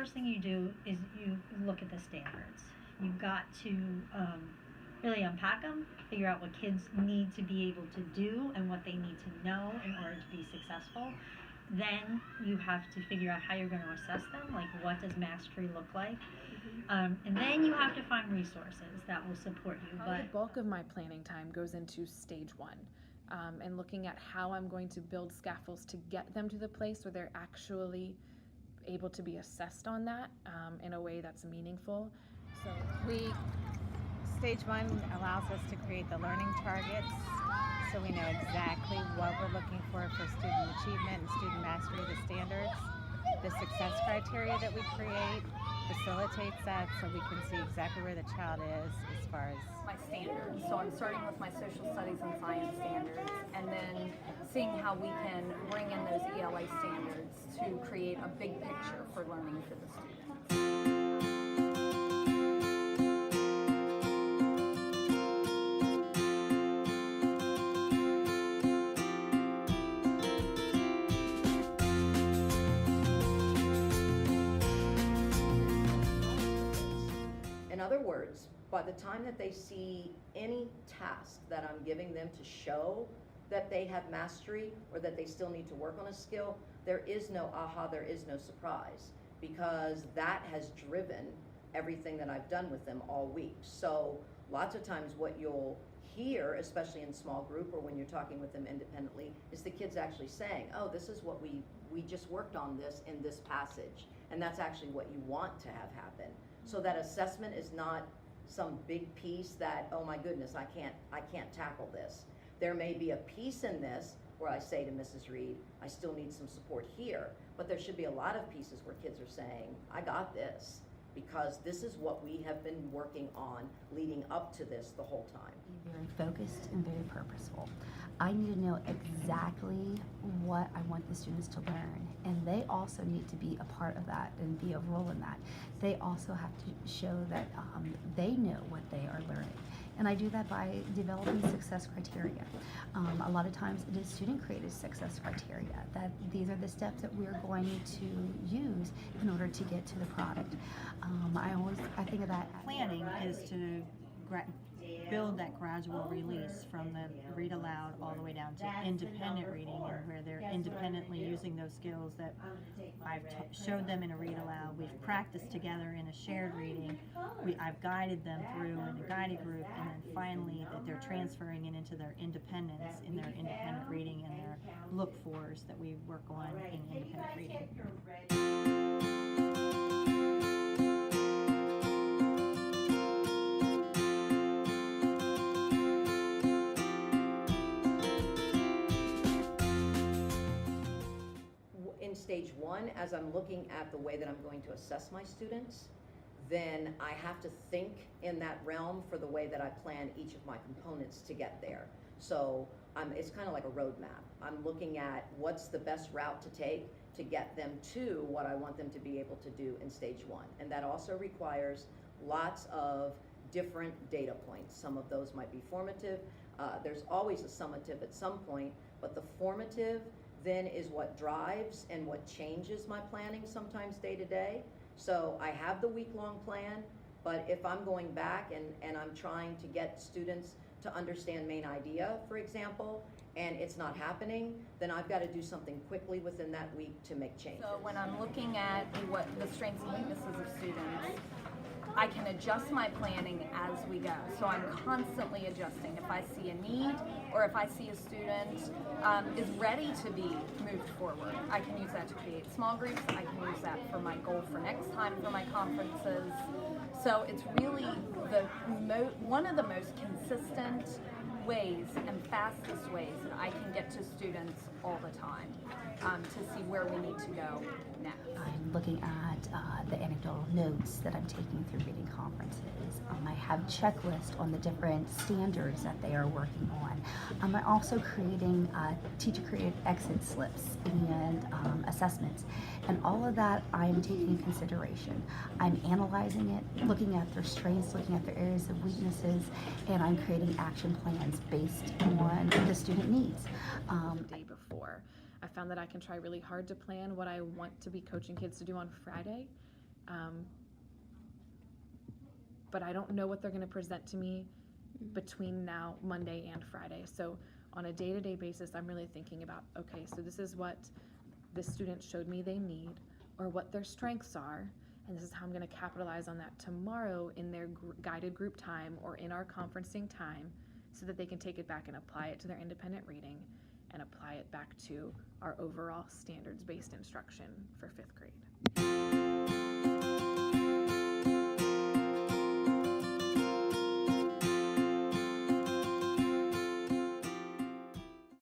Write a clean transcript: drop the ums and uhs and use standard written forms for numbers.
first thing you do is you look at the standards. You've got to really unpack them, figure out what kids need to be able to do and what they need to know in order to be successful. Then you have to figure out how you're going to assess them, like what does mastery look like. And then you have to find resources that will support you. But the bulk of my planning time goes into stage one, and looking at how I'm going to build scaffolds to get them to the place where they're actually able to be assessed on that in a way that's meaningful. So stage one allows us to create the learning targets, so we know exactly what we're looking for student achievement and student mastery, the standards. The success criteria that we create facilitates that, so we can see exactly where the child is as far as my standards. So I'm starting with my social studies and science standards, and then seeing how we can bring in those ELA standards to create a big picture for learning for the students. In other words, by the time that they see any task that I'm giving them to show that they have mastery or that they still need to work on a skill, there is no aha, there is no surprise, because that has driven everything that I've done with them all week. So lots of times what you'll hear, especially in small group or when you're talking with them independently, is the kids actually saying, oh, this is what we just worked on this in this passage. And that's actually what you want to have happen. So that assessment is not some big piece that, oh my goodness, I can't tackle this. There may be a piece in this where I say to Mrs. Reed, I still need some support here, but there should be a lot of pieces where kids are saying, I got this, because this is what we have been working on leading up to this the whole time. Be very focused and very purposeful. I need to know exactly what I want the students to learn, and they also need to be a part of that and be a role in that. They also have to show that they know what they are learning. And I do that by developing success criteria. A lot of times it is student-created success criteria, that these are the steps that we're going to use in order to get to the product. I think of that. Planning is to build that gradual release from the read aloud all the way down to independent reading, and where they're independently using those skills that I've showed them in a read aloud. We've practiced together in a shared reading. I've guided them through in a guided group, and then finally that they're transferring it into their independence in their independent reading and their look-fors that we work on in independent reading. Stage one, as I'm looking at the way that I'm going to assess my students, then I have to think in that realm for the way that I plan each of my components to get there. So it's kind of like a roadmap. I'm looking at what's the best route to take to get them to what I want them to be able to do in stage one. And that also requires lots of different data points. Some of those might be formative. There's always a summative at some point, but the formative then is what drives and what changes my planning sometimes day to day. So I have the week-long plan, but if I'm going back and I'm trying to get students to understand main idea, for example, and it's not happening, then I've got to do something quickly within that week to make changes. So when I'm looking at what the strengths and weaknesses of students, I can adjust my planning as we go. So I'm constantly adjusting. If I see a need or if I see a student is ready to be moved forward, I can use that to create small groups. I can use that for my goal for next time for my conferences. So it's really one of the most consistent ways and fastest ways that I can get to students all the time to see where we need to go next. I'm looking at the anecdotal notes that I'm taking through reading conferences. I have checklists on the different standards that they are working on. I'm also creating teacher-created exit slips and assessments. And all of that I'm taking in consideration. I'm analyzing it, looking at their strengths, looking at their areas of weaknesses, and I'm creating action plans based on the student needs. The day before, I found that I can try really hard to plan what I want to be coaching kids to do on Friday, But I don't know what they're going to present to me between now, Monday and Friday. So on a day-to-day basis, I'm really thinking about, okay, so this is what this student showed me they need, or what their strengths are, and this is how I'm going to capitalize on that tomorrow in their guided group time or in our conferencing time, so that they can take it back and apply it to their independent reading and apply it back to our overall standards-based instruction for 5th grade.